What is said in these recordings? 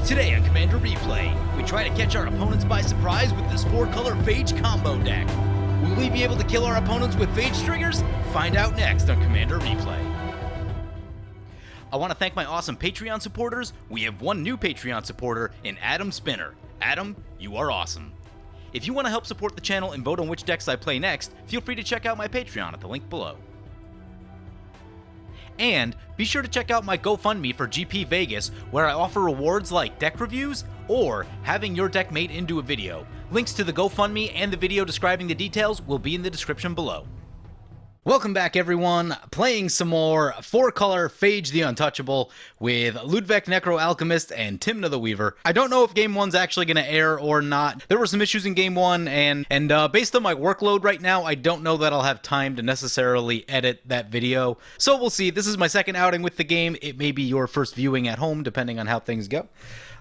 Today on Commander Replay, we try to catch our opponents by surprise with this 4-color Phage combo deck. Will we be able to kill our opponents with Phage triggers? Find out next on Commander Replay. I want to thank my awesome Patreon supporters. We have one new Patreon supporter in Adam Spinner. Adam, you are awesome. If you want to help support the channel and vote on which decks I play next, feel free to check out my Patreon at the link below. And be sure to check out my GoFundMe for GP Vegas, where I offer rewards like deck reviews or having your deck made into a video. Links to the GoFundMe and the video describing the details will be in the description below. Welcome back, everyone. Playing some more 4-color Phage the Untouchable with Ludevic Necro Alchemist and Tymna the Weaver. I don't know if Game 1's actually going to air or not. There were some issues in Game 1, and based on my workload right now, I don't know that I'll have time to necessarily edit that video. So we'll see. This is my second outing with the game. It may be your first viewing at home, depending on how things go.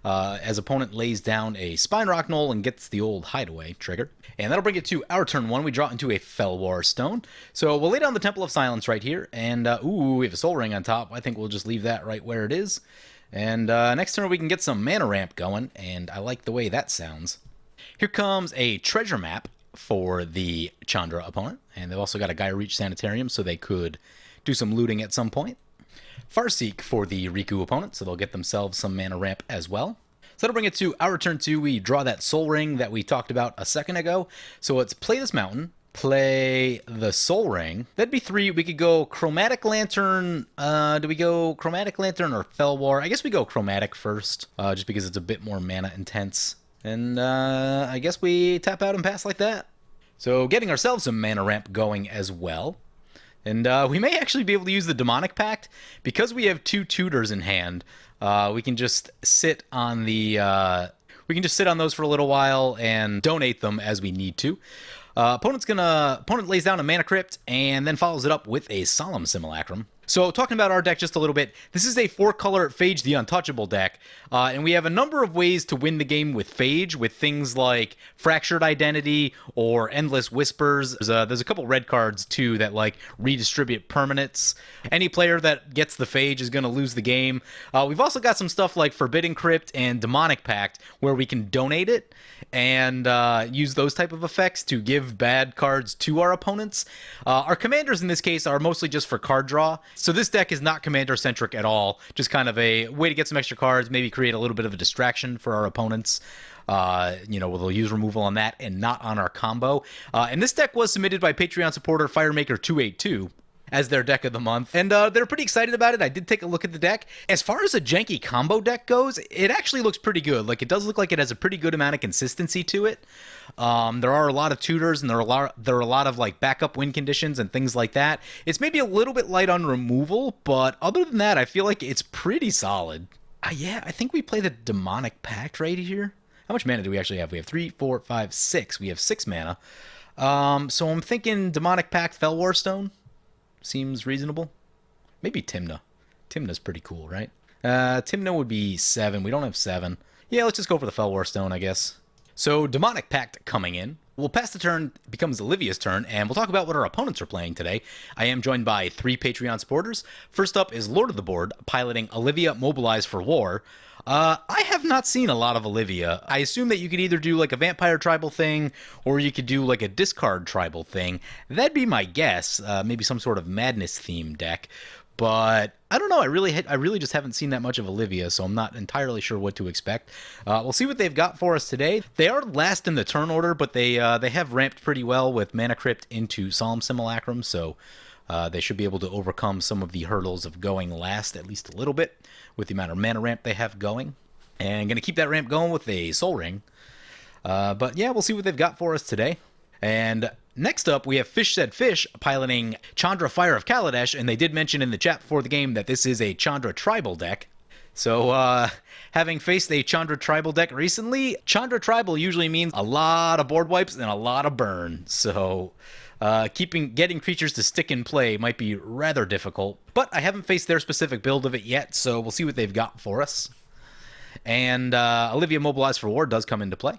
As opponent lays down a Spine Rock Knoll and gets the old Hideaway triggered. And that'll bring it to our turn 1. We draw into a Fellwar Stone. So we'll lay down the Temple of Silence right here. And, ooh, we have a Soul Ring on top. I think we'll just leave that right where it is. And next turn we can get some Mana Ramp going. And I like the way that sounds. Here comes a Treasure Map for the Chandra opponent. And they've also got a Gaia Reach Sanitarium, so they could do some looting at some point. Farseek for the Riku opponent, so they'll get themselves some Mana Ramp as well. So that'll bring it to our turn 2. We draw that Soul Ring that we talked about a second ago. So let's play this mountain, play the Soul Ring. That'd be 3. We could go Chromatic Lantern. Do we go Chromatic Lantern or Fellwar? I guess we go Chromatic first, just because it's a bit more mana intense. And I guess we tap out and pass like that. So getting ourselves some Mana Ramp going as well. And we may actually be able to use the Demonic Pact. Because we have 2 tutors in hand, we can just sit on the those for a little while and donate them as we need to. Opponent lays down a Mana Crypt and then follows it up with a Solemn Simulacrum. So talking about our deck just a little bit, this is a 4-color Phage the Untouchable deck, and we have a number of ways to win the game with Phage, with things like Fractured Identity or Endless Whispers. There's a couple red cards, too, that like redistribute permanents. Any player that gets the Phage is going to lose the game. We've also got some stuff like Forbidden Crypt and Demonic Pact, where we can donate it and use those type of effects to give bad cards to our opponents. Our commanders in this case are mostly just for card draw. So this deck is not commander-centric at all, just kind of a way to get some extra cards, maybe create a little bit of a distraction for our opponents. We'll use removal on that and not on our combo. And this deck was submitted by Patreon supporter Firemaker282 as their deck of the month, and they're pretty excited about it. I did take a look at the deck. As far as a janky combo deck goes, it actually looks pretty good. Like, it does look like it has a pretty good amount of consistency to it. There are a lot of tutors, and there are a lot of like backup win conditions and things like that. It's maybe a little bit light on removal, but other than that, I feel like it's pretty solid. Yeah, I think we play the Demonic Pact right here. How much mana do we actually have? We have 3, 4, 5, 6. We have 6 mana. So I'm thinking Demonic Pact, Fellwar Stone. Seems reasonable. Maybe Tymna. Tymna's pretty cool, right? Tymna would be 7. We don't have 7. Yeah, let's just go for the Fellwar Stone, I guess. So, Demonic Pact coming in. We'll pass the turn, it becomes Olivia's turn, and we'll talk about what our opponents are playing today. I am joined by 3 Patreon supporters. First up is Lord of the Board, piloting Olivia Mobilize for War. I have not seen a lot of Olivia. I assume that you could either do like a Vampire Tribal thing, or you could do like a Discard Tribal thing. That'd be my guess. Maybe some sort of Madness theme deck. But I don't know. I really just haven't seen that much of Olivia, so I'm not entirely sure what to expect. We'll see what they've got for us today. They are last in the turn order, but they have ramped pretty well with Mana Crypt into Solemn Simulacrum, so they should be able to overcome some of the hurdles of going last at least a little bit with the amount of mana ramp they have going. And going to keep that ramp going with a Soul Ring. But yeah, we'll see what they've got for us today. And next up, we have Fish Said Fish piloting Chandra Fire of Kaladesh, and they did mention in the chat before the game that this is a Chandra Tribal deck. So, having faced a Chandra Tribal deck recently, Chandra Tribal usually means a lot of board wipes and a lot of burn. So, getting creatures to stick in play might be rather difficult. But I haven't faced their specific build of it yet, so we'll see what they've got for us. And Olivia Mobilize for War does come into play.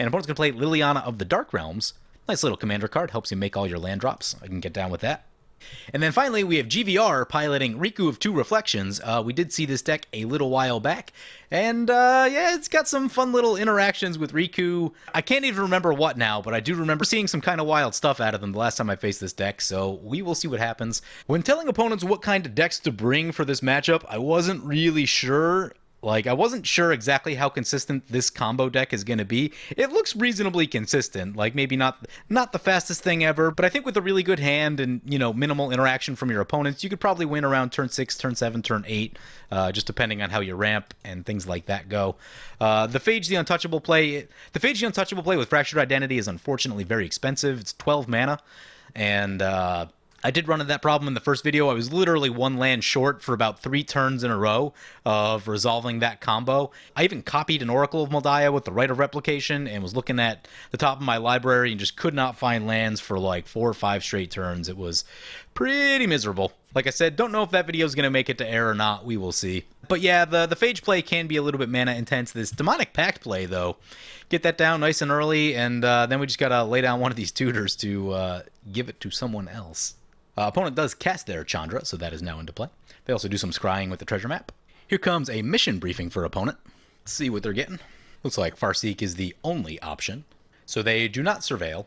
And opponent's going to play Liliana of the Dark Realms. Nice little commander card. Helps you make all your land drops. I can get down with that. And then finally, we have GVR piloting Riku of Two Reflections. We did see this deck a little while back, and yeah, it's got some fun little interactions with Riku. I can't even remember what now, but I do remember seeing some kind of wild stuff out of them the last time I faced this deck, so we will see what happens. When telling opponents what kind of decks to bring for this matchup, I wasn't really sure. Like, I wasn't sure exactly how consistent this combo deck is going to be. It looks reasonably consistent. Like, maybe not the fastest thing ever, but I think with a really good hand and, you know, minimal interaction from your opponents, you could probably win around turn 6, turn 7, turn 8, just depending on how you ramp and things like that go. The Phage the Untouchable play with Fractured Identity is unfortunately very expensive. It's 12 mana, and I did run into that problem in the first video. I was literally one land short for about 3 turns in a row of resolving that combo. I even copied an Oracle of Moldiah with the Rite of Replication and was looking at the top of my library and just could not find lands for like 4 or 5 straight turns. It was pretty miserable. Like I said, don't know if that video is going to make it to air or not. We will see. But yeah, the Phage play can be a little bit mana intense. This Demonic Pact play, though, get that down nice and early, and then we just got to lay down one of these tutors to give it to someone else. Opponent does cast their Chandra, so that is now into play. They also do some scrying with the treasure map. Here comes a mission briefing for opponent. Let's see what they're getting. Looks like Farseek is the only option. So they do not surveil.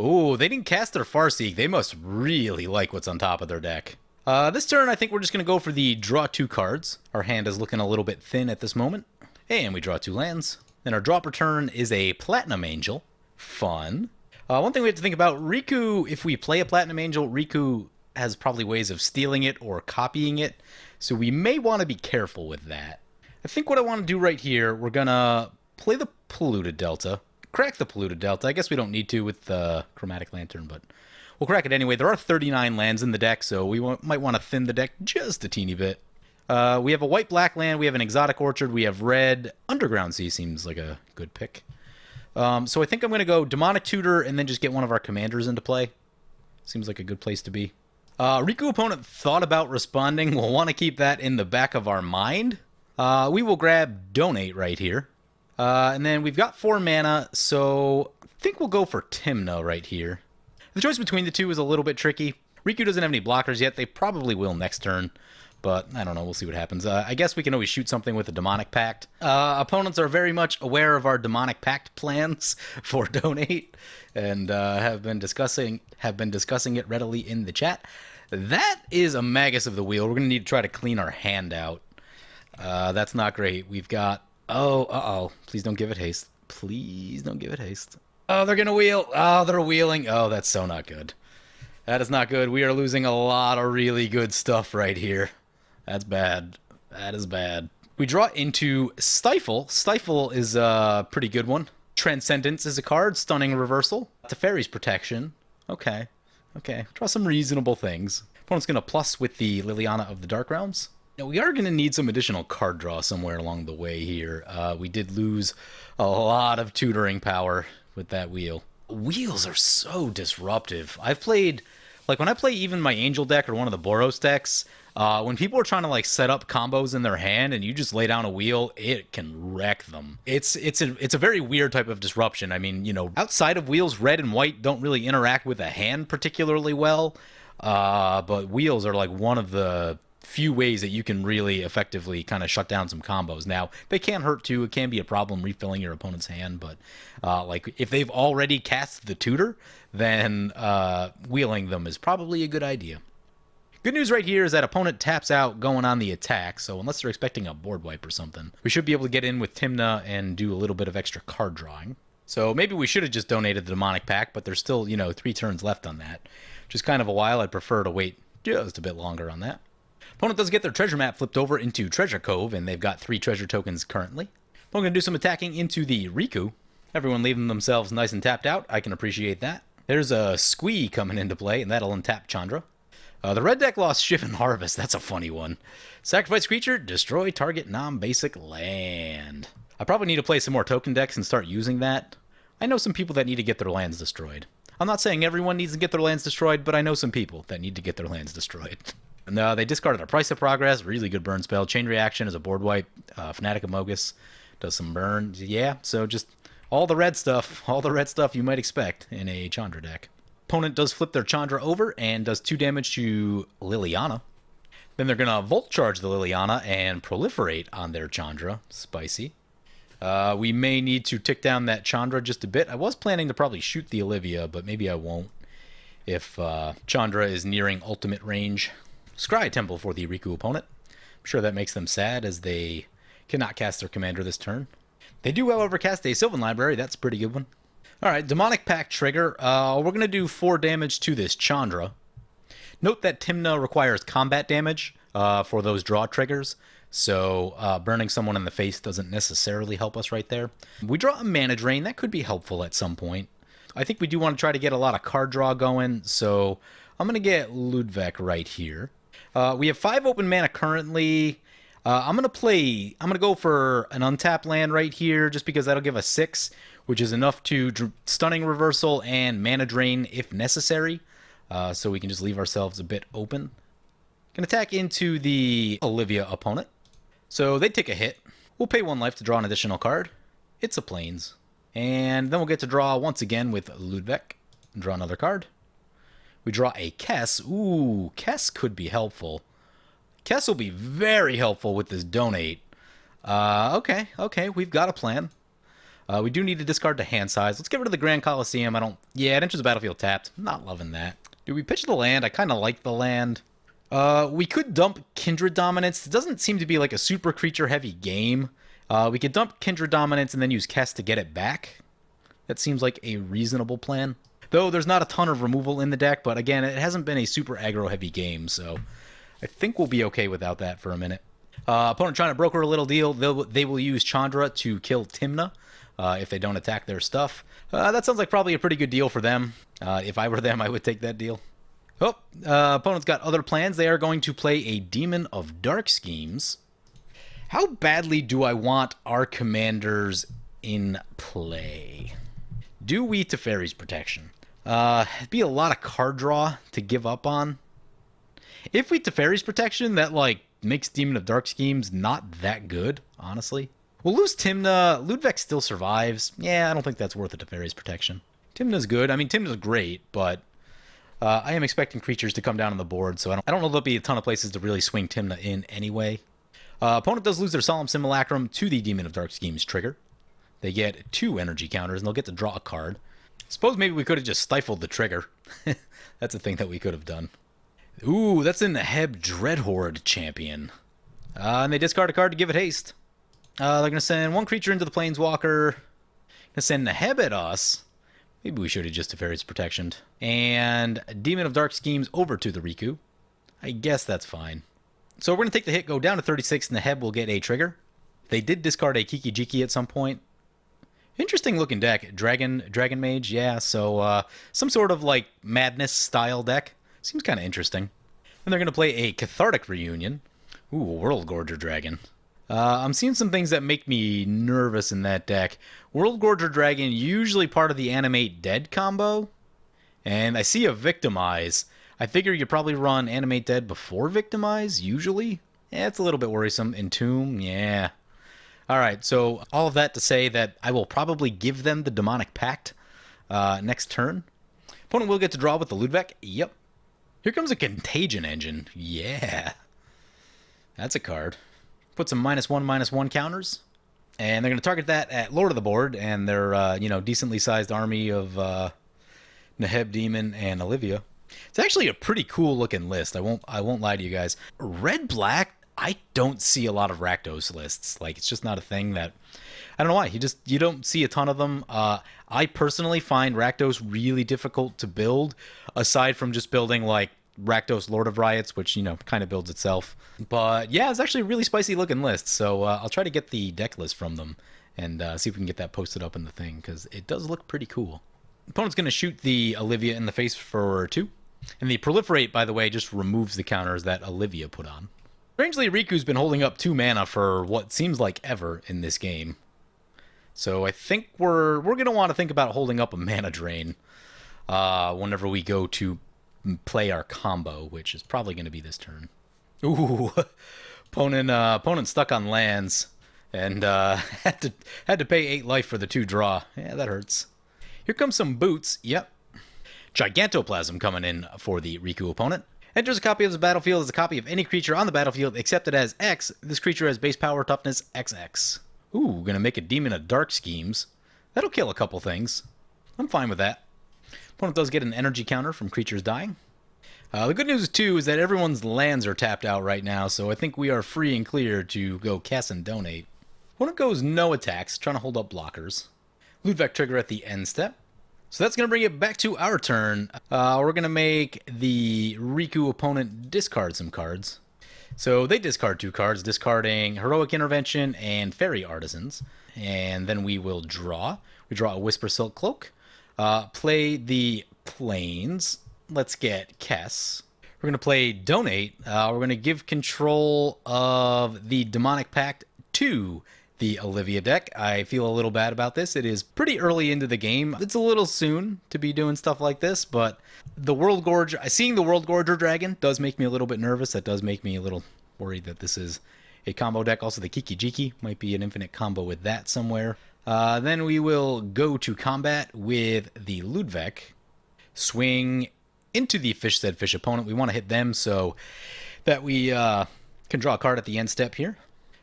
Oh, they didn't cast their Farseek. They must really like what's on top of their deck. This turn, I think we're just going to go for the draw 2 cards. Our hand is looking a little bit thin at this moment. And we draw 2 lands. Then our drop return is a Platinum Angel. Fun. One thing we have to think about, Riku, if we play a Platinum Angel, Riku has probably ways of stealing it or copying it, so we may want to be careful with that. I think what I want to do right here, we're going to play the Polluted Delta, crack the Polluted Delta. I guess we don't need to with the Chromatic Lantern, but we'll crack it anyway. There are 39 lands in the deck, so we might want to thin the deck just a teeny bit. We have a white-black land, we have an Exotic Orchard, we have red. Underground Sea seems like a good pick. So I think I'm going to go Demonic Tutor and then just get one of our commanders into play. Seems like a good place to be. Riku opponent thought about responding. We'll want to keep that in the back of our mind. We will grab Donate right here. And then we've got 4 mana, so I think we'll go for Tymna right here. The choice between the two is a little bit tricky. Riku doesn't have any blockers yet. They probably will next turn. But I don't know. We'll see what happens. I guess we can always shoot something with a Demonic Pact. Opponents are very much aware of our Demonic Pact plans for Donate, and have been discussing it readily in the chat. That is a Magus of the Wheel. We're going to need to try to clean our hand out. That's not great. We've got... Oh, please don't give it haste. Please don't give it haste. Oh, they're going to wheel. Oh, they're wheeling. Oh, that's so not good. That is not good. We are losing a lot of really good stuff right here. That's bad. That is bad. We draw into Stifle. Stifle is a pretty good one. Transcendence is a card. Stunning Reversal. Teferi's Protection. Okay. Draw some reasonable things. Opponent's going to plus with the Liliana of the Dark Realms. Now, we are going to need some additional card draw somewhere along the way here. We did lose a lot of tutoring power with that wheel. Wheels are so disruptive. I've played... Like, when I play even my Angel deck or one of the Boros decks, when people are trying to, like, set up combos in their hand and you just lay down a wheel, it can wreck them. It's a very weird type of disruption. I mean, you know, outside of wheels, red and white don't really interact with a hand particularly well, but wheels are, like, one of the few ways that you can really effectively kind of shut down some combos. Now, they can hurt too. It can be a problem refilling your opponent's hand, but like if they've already cast the tutor, then wheeling them is probably a good idea. Good news right here is that opponent taps out going on the attack, so unless they're expecting a board wipe or something, we should be able to get in with Tymna and do a little bit of extra card drawing. So maybe we should have just donated the Demonic Pact, but there's still, 3 turns left on that, which is kind of a while. I'd prefer to wait just a bit longer on that. Opponent does get their treasure map flipped over into Treasure Cove, and they've got 3 treasure tokens currently. Opponent going to do some attacking into the Riku. Everyone leaving themselves nice and tapped out. I can appreciate that. There's a Squee coming into play, and that'll untap Chandra. The red deck lost Shivan Harvest. That's a funny one. Sacrifice creature, destroy target non-basic land. I probably need to play some more token decks and start using that. I know some people that need to get their lands destroyed. I'm not saying everyone needs to get their lands destroyed, but I know some people that need to get their lands destroyed. And they discarded a Price of Progress, really good burn spell. Chain Reaction is a board wipe. Fanatic of Mogus does some burn. Yeah, so just all the red stuff you might expect in a Chandra deck. Opponent does flip their Chandra over and does 2 damage to Liliana. Then they're going to Volt Charge the Liliana and Proliferate on their Chandra. Spicy. We may need to tick down that Chandra just a bit. I was planning to probably shoot the Olivia, but maybe I won't if Chandra is nearing ultimate range. Scry Temple for the Riku opponent. I'm sure that makes them sad as they cannot cast their commander this turn. They do, however, cast a Sylvan Library. That's a pretty good one. Alright, Demonic Pact trigger. We're going to do 4 damage to this Chandra. Note that Tymna requires combat damage for those draw triggers, so burning someone in the face doesn't necessarily help us right there. We draw a Mana Drain. That could be helpful at some point. I think we do want to try to get a lot of card draw going, so I'm going to get Ludevic right here. We have 5 open mana currently. I'm going to go for an untapped land right here, just because that'll give us 6, which is enough to Stunning Reversal and Mana Drain if necessary. So we can just leave ourselves a bit open. Can attack into the Olivia opponent. So they take a hit. We'll pay 1 life to draw an additional card. It's a Plains. And then we'll get to draw once again with Ludevic. Draw another card. We draw a Kess. Ooh, Kess could be helpful. Kess will be very helpful with this donate. Okay, we've got a plan. We do need to discard the hand size. Let's get rid of the Grand Coliseum. Yeah, it enters the battlefield tapped. Not loving that. Do we pitch the land? I kind of like the land. We could dump Kindred Dominance. It doesn't seem to be like a super creature-heavy game. We could dump Kindred Dominance and then use Kess to get it back. That seems like a reasonable plan. Though there's not a ton of removal in the deck, but again, it hasn't been a super aggro-heavy game, so I think we'll be okay without that for a minute. Opponent trying to broker a little deal. They will use Chandra to kill Tymna if they don't attack their stuff. That sounds like probably a pretty good deal for them. If I were them, I would take that deal. Oh, opponent's got other plans. They are going to play a Demon of Dark Schemes. How badly do I want our commanders in play? Do we Teferi's Protection? It'd be a lot of card draw to give up on. If we Teferi's Protection, that makes Demon of Dark Schemes not that good, honestly. We'll lose Tymna. Ludevic still survives. Yeah, I don't think that's worth a Teferi's Protection. Tymna's good. I mean, Tymna's great, but I am expecting creatures to come down on the board, so I don't know there'll be a ton of places to really swing Tymna in anyway. Opponent does lose their Solemn Simulacrum to the Demon of Dark Schemes trigger. They get 2 energy counters, and they'll get to draw a card. Suppose maybe we could have just stifled the trigger. That's a thing that we could have done. Ooh, that's in the Heb Dreadhorde champion. And they discard a card to give it haste. They're going to send 1 creature into the Planeswalker. Going to send the Heb at us. Maybe we should have just Teferi's Protection. And Demon of Dark Schemes over to the Riku. I guess that's fine. So we're going to take the hit, go down to 36, and the Heb will get a trigger. They did discard a Kiki Jiki at some point. Interesting looking deck. Dragon Mage, yeah. So some sort of Madness style deck. Seems kind of interesting. And they're going to play a Cathartic Reunion. Ooh, World Gorger Dragon. I'm seeing some things that make me nervous in that deck. World Gorger Dragon, usually part of the Animate Dead combo. And I see a Victimize. I figure you probably run Animate Dead before Victimize, usually. Yeah, it's a little bit worrisome. Entomb, yeah. Alright, so all of that to say that I will probably give them the Demonic Pact next turn. Opponent will get to draw with the Ludevic. Yep. Here comes a Contagion Engine. Yeah. That's a card. Put some -1/-1 counters. And they're going to target that at Lord of the Board and their, decently sized army of Neheb Demon and Olivia. It's actually a pretty cool looking list. I won't lie to you guys. Red-black, I don't see a lot of Rakdos lists. It's just not a thing that... I don't know why. You don't see a ton of them. I personally find Rakdos really difficult to build, aside from just building, Rakdos Lord of Riots, which, kind of builds itself. But, yeah, it's actually a really spicy looking list, so I'll try to get the deck list from them and see if we can get that posted up in the thing, because it does look pretty cool. Opponent's going to shoot the Olivia in the face for 2. And the Proliferate, by the way, just removes the counters that Olivia put on. Strangely, Riku's been holding up 2 mana for what seems like ever in this game. So I think we're going to want to think about holding up a Mana Drain whenever we go to play our combo, which is probably going to be this turn. Ooh, opponent stuck on lands and had to pay 8 life for the 2 draw. Yeah, that hurts. Here comes some boots. Yep. Gigantoplasm coming in for the Riku opponent. Enters a copy of the battlefield as a copy of any creature on the battlefield except it has X. This creature has base power toughness XX. Ooh, gonna make a Demon of Dark Schemes. That'll kill a couple things. I'm fine with that. Opponent does get an energy counter from creatures dying. The good news, too, is that everyone's lands are tapped out right now, so I think we are free and clear to go cast and donate. Opponent goes no attacks, trying to hold up blockers. Ludevic trigger at the end step. So that's going to bring it back to our turn. We're going to make the Riku opponent discard some cards. So they discard 2 cards, discarding Heroic Intervention and Fairy Artisans. And then we will draw. We draw a Whisper Silk Cloak. Play the Plains. Let's get Kess. We're going to play Donate. We're going to give control of the Demonic Pact to the Olivia deck. I feel a little bad about this. It is pretty early into the game. It's a little soon to be doing stuff like this, but the World Gorge, seeing the World Gorger Dragon does make me a little bit nervous. That does make me a little worried that this is a combo deck. Also, the Kiki Jiki might be an infinite combo with that somewhere. Then we will go to combat with the Ludevic. Swing into the Fish Said Fish opponent. We want to hit them so that we can draw a card at the end step here.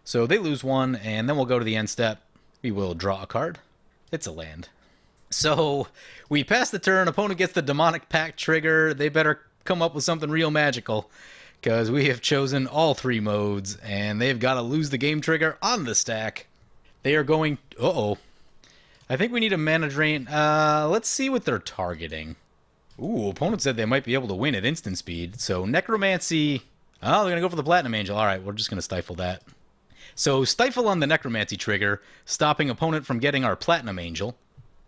So they lose 1, and then we'll go to the end step. We will draw a card. It's a land. So we pass the turn. Opponent gets the Demonic Pact trigger. They better come up with something real magical, because we have chosen all 3 modes, and they've got to lose the game trigger on the stack. They are going... Uh-oh. I think we need a mana drain. Let's see what they're targeting. Ooh, opponent said they might be able to win at instant speed. So Necromancy... Oh, they're going to go for the Platinum Angel. All right, we're just going to stifle that. So Stifle on the Necromancy trigger, stopping opponent from getting our Platinum Angel.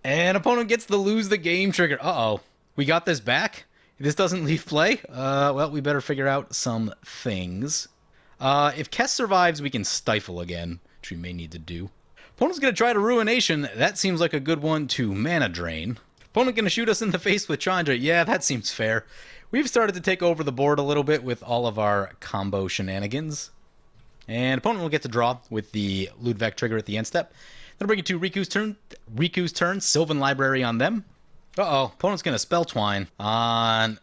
And opponent gets the lose the game trigger. Uh-oh. We got this back? This doesn't leave play? Well, we better figure out some things. If Kess survives, we can Stifle again, which we may need to do. Opponent's going to try to Ruination. That seems like a good one to mana drain. Opponent going to shoot us in the face with Chandra. Yeah, that seems fair. We've started to take over the board a little bit with all of our combo shenanigans. And opponent will get to draw with the Ludevic trigger at the end step. Then bring it to Riku's turn. Riku's turn. Sylvan Library on them. Uh-oh. Opponent's going to Spell Twine on,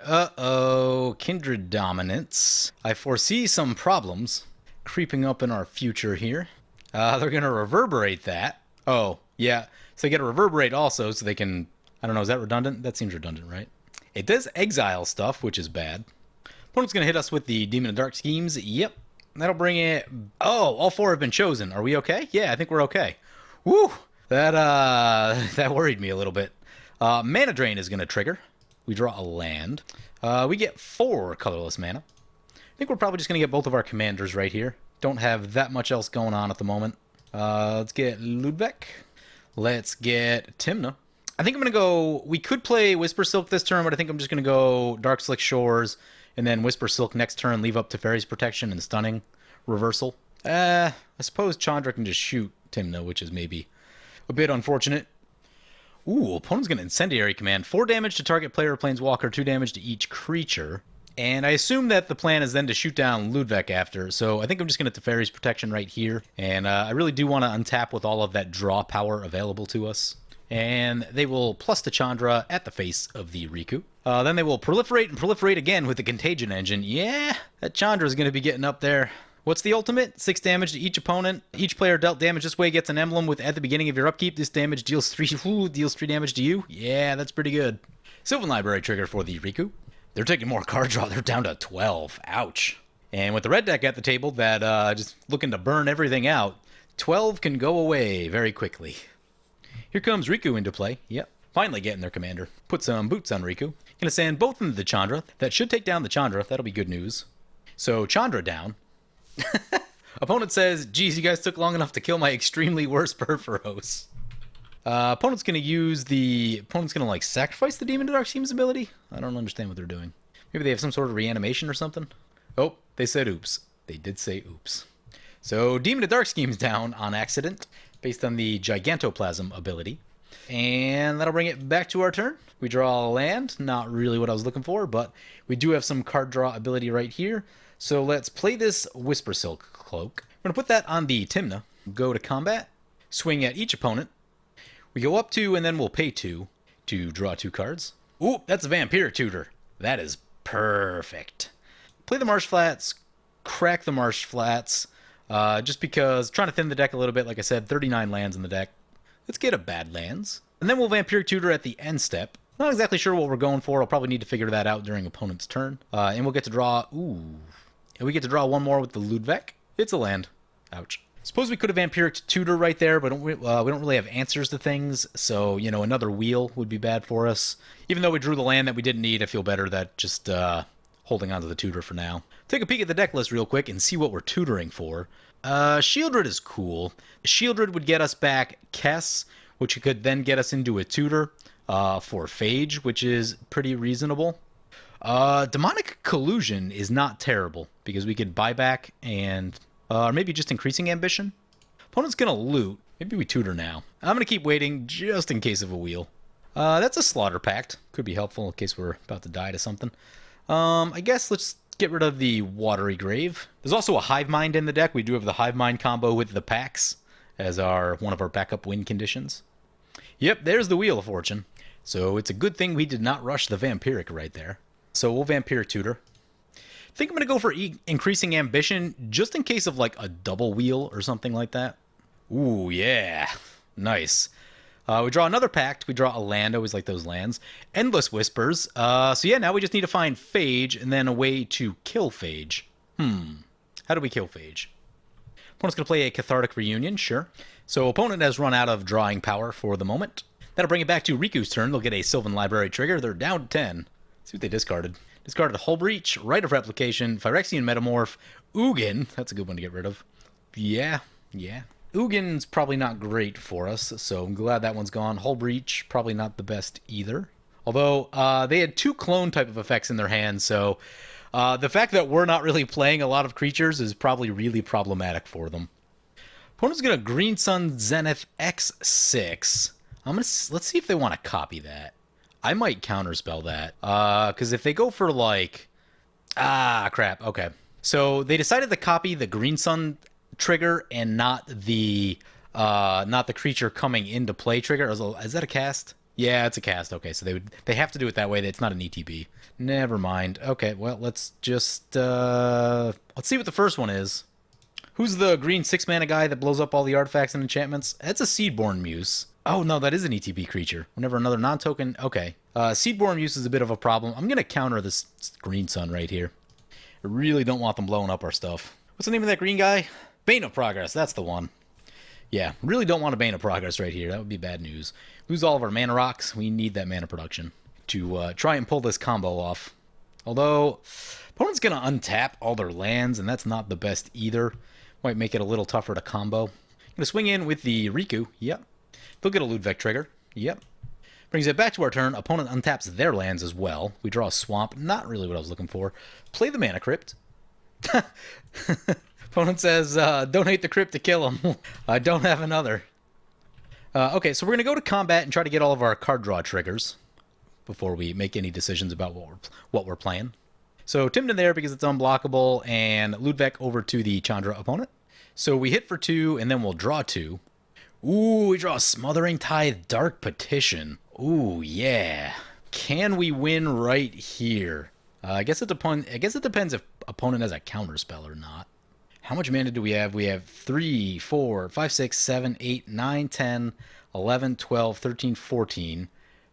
Kindred Dominance. I foresee some problems creeping up in our future here. They're going to Reverberate that. Oh, yeah. So they get a Reverberate also, so they can... I don't know, is that redundant? That seems redundant, right? It does exile stuff, which is bad. Opponent's going to hit us with the Demon of Dark Schemes. Yep. That'll bring it... Oh, all 4 have been chosen. Are we okay? Yeah, I think we're okay. Woo! That worried me a little bit. Mana Drain is going to trigger. We draw a land. We get 4 colorless mana. I think we're probably just going to get both of our commanders right here. Don't have that much else going on at the moment. Let's get Ludevic. Let's get Tymna. I think I'm going to go... We could play Whisper Silk this turn, but I think I'm just going to go Dark Slick Shores, and then Whisper Silk next turn, leave up to Fairy's Protection and Stunning Reversal. I suppose Chandra can just shoot Tymna, which is maybe a bit unfortunate. Ooh, opponent's going to Incendiary Command. 4 damage to target player or planeswalker, 2 damage to each creature. And I assume that the plan is then to shoot down Ludevic after, so I think I'm just going to Fairy's Protection right here. And I really do want to untap with all of that draw power available to us. And they will plus the Chandra at the face of the Riku. Then they will proliferate and proliferate again with the Contagion Engine. Yeah, that Chandra is going to be getting up there. What's the ultimate? 6 damage to each opponent. Each player dealt damage this way gets an emblem with at the beginning of your upkeep. This damage deals 3 damage to you. Yeah, that's pretty good. Sylvan Library trigger for the Riku. They're taking more card draw. They're down to 12. Ouch. And with the red deck at the table that just looking to burn everything out, 12 can go away very quickly. Here comes Riku into play. Yep. Finally getting their commander. Put some boots on Riku. Gonna send both into the Chandra. That should take down the Chandra. That'll be good news. So Chandra down. Opponent says, geez, you guys took long enough to kill my extremely worst Perforos. Opponent's gonna use the... Opponent's gonna, like, sacrifice the Demon of Dark Schemes ability? I don't understand what they're doing. Maybe they have some sort of reanimation or something? Oh, they said oops. They did say oops. So Demon of Dark Schemes down on accident, based on the Gigantoplasm ability. And that'll bring it back to our turn. We draw a land. Not really what I was looking for, but we do have some card draw ability right here. So let's play this Whisper Silk Cloak. We're going to put that on the Tymna. Go to combat. Swing at each opponent. We go up 2, and then we'll pay 2 to draw 2 cards. Ooh, that's a Vampiric Tutor. That is perfect. Play the Marsh Flats, crack the Marsh Flats, just because trying to thin the deck a little bit. Like I said, 39 lands in the deck. Let's get a bad lands. And then we'll Vampiric Tutor at the end step. Not exactly sure what we're going for. I'll probably need to figure that out during opponent's turn. And we'll get to draw... Ooh. And we get to draw one more with the Ludevic. It's a land. Ouch. Suppose we could have Vampiric Tutor right there, but we don't really have answers to things. So, you know, another wheel would be bad for us. Even though we drew the land that we didn't need, I feel better that just holding on to the Tutor for now. Take a peek at the deck list real quick and see what we're tutoring for. Shieldred is cool. Shieldred would get us back Kess, which could then get us into a Tutor for Phage, which is pretty reasonable. Demonic Collusion is not terrible, because we could buy back and... or maybe just increasing ambition. Opponent's gonna loot. Maybe we tutor now. I'm gonna keep waiting just in case of a wheel. That's a Slaughter Pact. Could be helpful in case we're about to die to something. I guess let's get rid of the Watery Grave. There's also a Hive Mind in the deck. We do have the Hive Mind combo with the Pax as one of our backup win conditions. Yep, there's the Wheel of Fortune. So it's a good thing we did not rush the Vampiric right there. So we'll Vampiric Tutor. I think I'm going to go for increasing ambition just in case of like a double wheel or something like that. Ooh, yeah. Nice. We draw another Pact. We draw a land. I always like those lands. Endless Whispers. So yeah, now we just need to find Phage and then a way to kill Phage. How do we kill Phage? Opponent's going to play a Cathartic Reunion. Sure. So opponent has run out of drawing power for the moment. That'll bring it back to Riku's turn. They'll get a Sylvan Library trigger. They're down to 10. Let's see what they discarded. Discarded Hull Breach, Rite of Replication, Phyrexian Metamorph, Ugin. That's a good one to get rid of. Yeah. Ugin's probably not great for us, so I'm glad that one's gone. Hull Breach, probably not the best either. Although, they had 2 clone type of effects in their hand, so the fact that we're not really playing a lot of creatures is probably really problematic for them. Opponent's going to Green Sun Zenith X6. Let's see if they want to copy that. I might counterspell that, because if they go for like... crap, okay. So they decided to copy the Green Sun trigger and not the creature coming into play trigger. Is that a cast? Yeah, it's a cast. Okay, so they have to do it that way. It's not an ETB. Never mind. Okay, well, let's just... let's see what the first one is. Who's the green 6-mana guy that blows up all the artifacts and enchantments? That's a Seedborn Muse. Oh, no, that is an ETB creature. Whenever another non-token... Okay. Seedborn Muse is a bit of a problem. I'm going to counter this Green Sun right here. I really don't want them blowing up our stuff. What's the name of that green guy? Bane of Progress. That's the one. Yeah, really don't want a Bane of Progress right here. That would be bad news. Lose all of our mana rocks. We need that mana production to try and pull this combo off. Although, opponent's going to untap all their lands, and that's not the best either. Might make it a little tougher to combo. Going to swing in with the Riku. Yep. They'll get a Ludevic trigger. Yep. Brings it back to our turn. Opponent untaps their lands as well. We draw a Swamp. Not really what I was looking for. Play the Mana Crypt. Opponent says, donate the Crypt to kill him. I don't have another. Okay, so we're going to go to combat and try to get all of our card draw triggers before we make any decisions about what we're playing. So Tymna there because it's unblockable, and Ludevic over to the Chandra opponent. So we hit for 2, and then we'll draw 2. Ooh, we draw a Smothering Tithe Dark Petition. Ooh, yeah. Can we win right here? I guess it depends if opponent has a counterspell or not. How much mana do we have? We have 3, 4, 5, 6, 7, 8, 9, 10, 11, 12, 13, 14,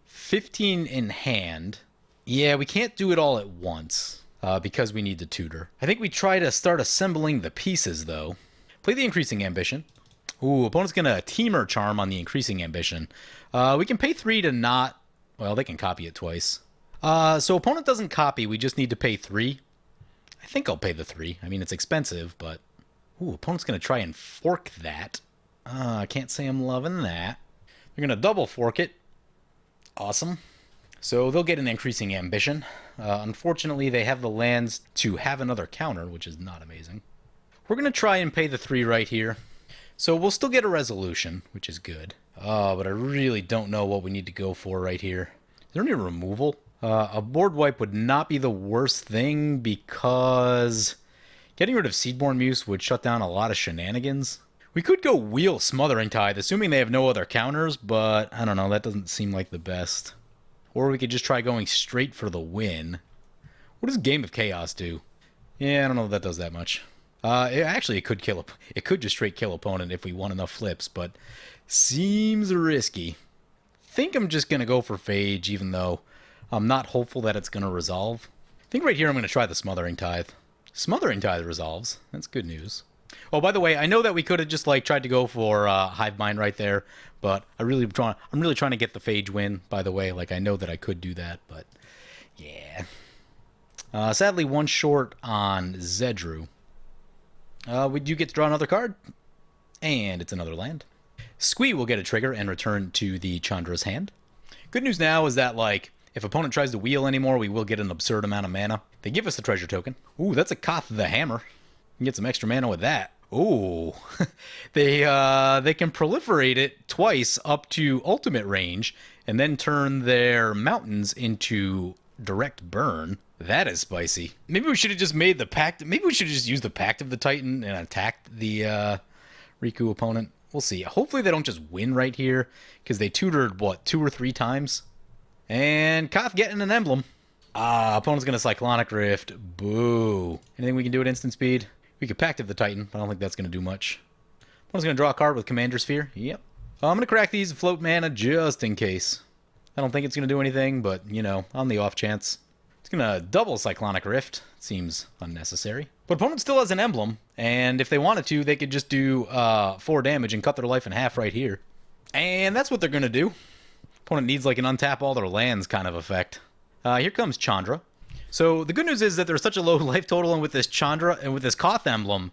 15 in hand. Yeah, we can't do it all at once because we need the tutor. I think we try to start assembling the pieces, though. Play the Increasing Ambition. Ooh, opponent's going to Temur Charm on the Increasing Ambition. We can pay 3 to not... Well, they can copy it twice. So opponent doesn't copy, we just need to pay 3. I think I'll pay the 3. I mean, it's expensive, but... Ooh, opponent's going to try and fork that. I can't say I'm loving that. They're going to double fork it. Awesome. So they'll get an Increasing Ambition. Unfortunately, they have the lands to have another counter, which is not amazing. We're going to try and pay the 3 right here. So we'll still get a resolution, which is good. But I really don't know what we need to go for right here. Is there any removal? A board wipe would not be the worst thing because getting rid of Seedborn Muse would shut down a lot of shenanigans. We could go Wheel Smothering Tithe, assuming they have no other counters, but I don't know, that doesn't seem like the best. Or we could just try going straight for the win. What does Game of Chaos do? Yeah, I don't know if that does that much. It could kill. It could just straight kill opponent if we won enough flips, but seems risky. Think I'm just gonna go for Phage, even though I'm not hopeful that it's gonna resolve. I think right here I'm gonna try the Smothering Tithe. Smothering Tithe resolves. That's good news. Oh, by the way, I know that we could have just like tried to go for Hive Mind right there, but I'm really trying to get the Phage win. By the way, like I know that I could do that, but yeah. Sadly, one short on Zedru. We do get to draw another card, and it's another land. Squee will get a trigger and return to the Chandra's hand. Good news now is that, like, if opponent tries to wheel anymore, we will get an absurd amount of mana. They give us the treasure token. Ooh, that's a Koth the Hammer. You can get some extra mana with that. Ooh. They can proliferate it twice up to ultimate range, and then turn their mountains into direct burn. That is spicy. Maybe we should have just made the pact. Maybe we should have just used the Pact of the Titan and attacked the Riku opponent. We'll see. Hopefully they don't just win right here, because they tutored, what, 2 or 3 times? And Koth getting an emblem. Opponent's going to Cyclonic Rift. Boo. Anything we can do at instant speed? We could Pact of the Titan, but I don't think that's going to do much. Opponent's going to draw a card with Commander Sphere. Yep. I'm going to crack these and float mana just in case. I don't think it's going to do anything, but, you know, on the off chance. It's going to double Cyclonic Rift. Seems unnecessary. But opponent still has an emblem, and if they wanted to, they could just do 4 damage and cut their life in half right here. And that's what they're going to do. Opponent needs like an untap all their lands kind of effect. Here comes Chandra. So the good news is that there's such a low life total, and with this Chandra and with this Koth emblem,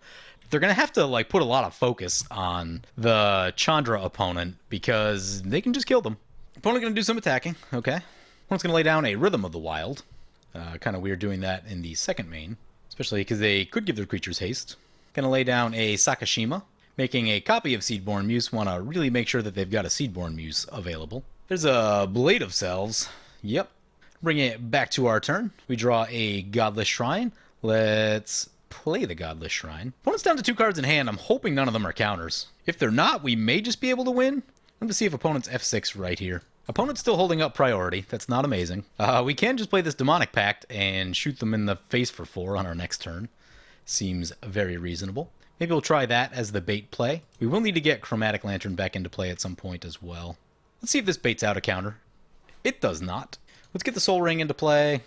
they're going to have to like put a lot of focus on the Chandra opponent because they can just kill them. Opponent going to do some attacking. Okay. Opponent's going to lay down a Rhythm of the Wild. Kind of weird doing that in the second main, especially because they could give their creatures haste. Going to lay down a Sakashima, making a copy of Seedborn Muse. Want to really make sure that they've got a Seedborn Muse available. There's a Blade of Selves. Yep. Bring it back to our turn. We draw a Godless Shrine. Let's play the Godless Shrine. Opponent's down to 2 cards in hand. I'm hoping none of them are counters. If they're not, we may just be able to win. I'm going to see if opponent's F6 right here. Opponent's still holding up priority. That's not amazing. We can just play this Demonic Pact and shoot them in the face for 4 on our next turn. Seems very reasonable. Maybe we'll try that as the bait play. We will need to get Chromatic Lantern back into play at some point as well. Let's see if this baits out a counter. It does not. Let's get the Soul Ring into play.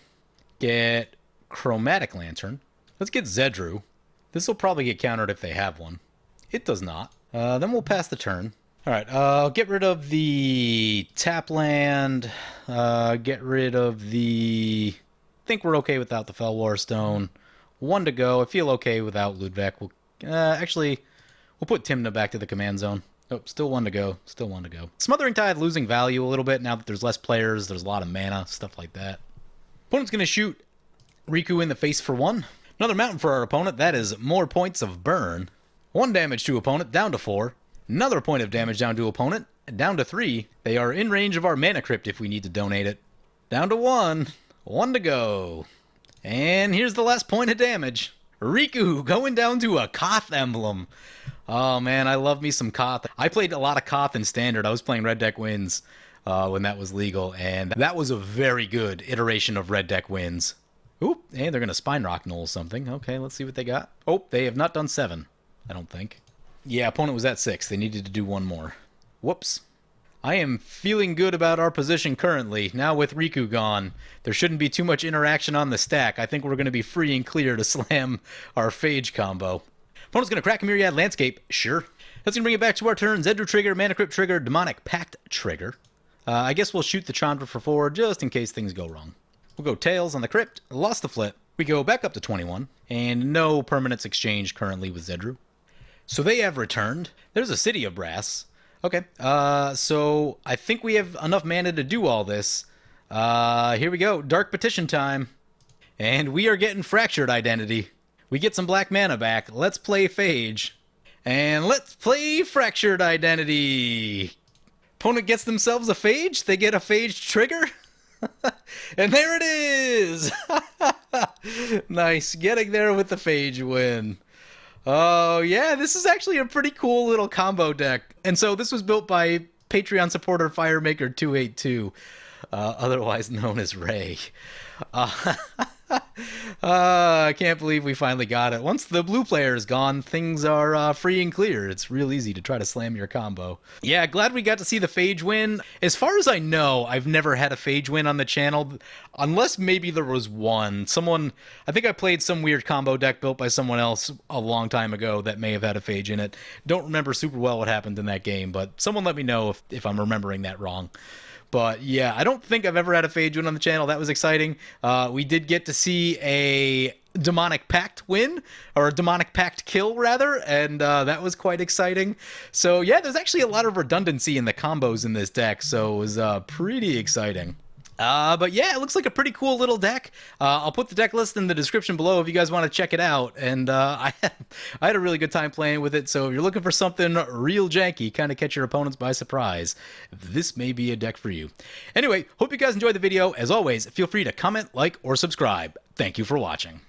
Get Chromatic Lantern. Let's get Zedru. This will probably get countered if they have one. It does not. Then we'll pass the turn. Alright, I'll get rid of the tap land. Get rid of the... I think we're okay without the Fellwar Stone. 1 to go. I feel okay without Ludevic. Actually, we'll put Tymna back to the command zone. Oh, still 1 to go. Still 1 to go. Smothering Tithe losing value a little bit now that there's less players. There's a lot of mana, stuff like that. Opponent's going to shoot Riku in the face for 1. Another mountain for our opponent. That is more points of burn. 1 damage to opponent, down to 4. Another point of damage down to opponent, down to 3. They are in range of our Mana Crypt if we need to donate it. Down to 1. 1 to go. And here's the last point of damage. Riku going down to a Koth emblem. Oh man, I love me some Koth. I played a lot of Koth in Standard. I was playing Red Deck Wins when that was legal, and that was a very good iteration of Red Deck Wins. Oop, hey, they're going to Spine Rock Knoll something. Okay, let's see what they got. Oh, they have not done 7, I don't think. Yeah, opponent was at 6. They needed to do 1 more. Whoops. I am feeling good about our position currently. Now with Riku gone, there shouldn't be too much interaction on the stack. I think we're going to be free and clear to slam our Phage combo. Opponent's going to crack a Myriad Landscape. Sure. That's going to bring it back to our turn. Zedru trigger, Mana Crypt trigger, Demonic Pact trigger. I guess we'll shoot the Chandra for 4 just in case things go wrong. We'll go Tails on the Crypt. Lost the flip. We go back up to 21. And no permanents exchange currently with Zedru. So they have returned. There's a City of Brass. Okay, so I think we have enough mana to do all this. Here we go. Dark Petition time. And we are getting Fractured Identity. We get some black mana back. Let's play Phage. And let's play Fractured Identity. Opponent gets themselves a Phage. They get a Phage trigger. And there it is. Nice. Getting there with the Phage win. Oh, yeah, this is actually a pretty cool little combo deck. And so this was built by Patreon supporter Firemaker282. otherwise known as Ray. Uh, I can't believe we finally got it. Once the blue player is gone, things are free and clear. It's real easy to try to slam your combo. Yeah, glad we got to see the Phage win. As far as I know, I've never had a Phage win on the channel, unless maybe there was one. I think I played some weird combo deck built by someone else a long time ago that may have had a Phage in it. Don't remember super well what happened in that game, but someone let me know if I'm remembering that wrong. But yeah, I don't think I've ever had a Phage win on the channel. That was exciting. We did get to see a Demonic Pact win, or a Demonic Pact kill, rather, and that was quite exciting. So yeah, there's actually a lot of redundancy in the combos in this deck, so it was pretty exciting. But yeah, it looks like a pretty cool little deck. I'll put the deck list in the description below if you guys want to check it out. And I had a really good time playing with it, so if you're looking for something real janky, kind of catch your opponents by surprise, this may be a deck for you. Anyway, hope you guys enjoyed the video. As always, feel free to comment, like, or subscribe. Thank you for watching.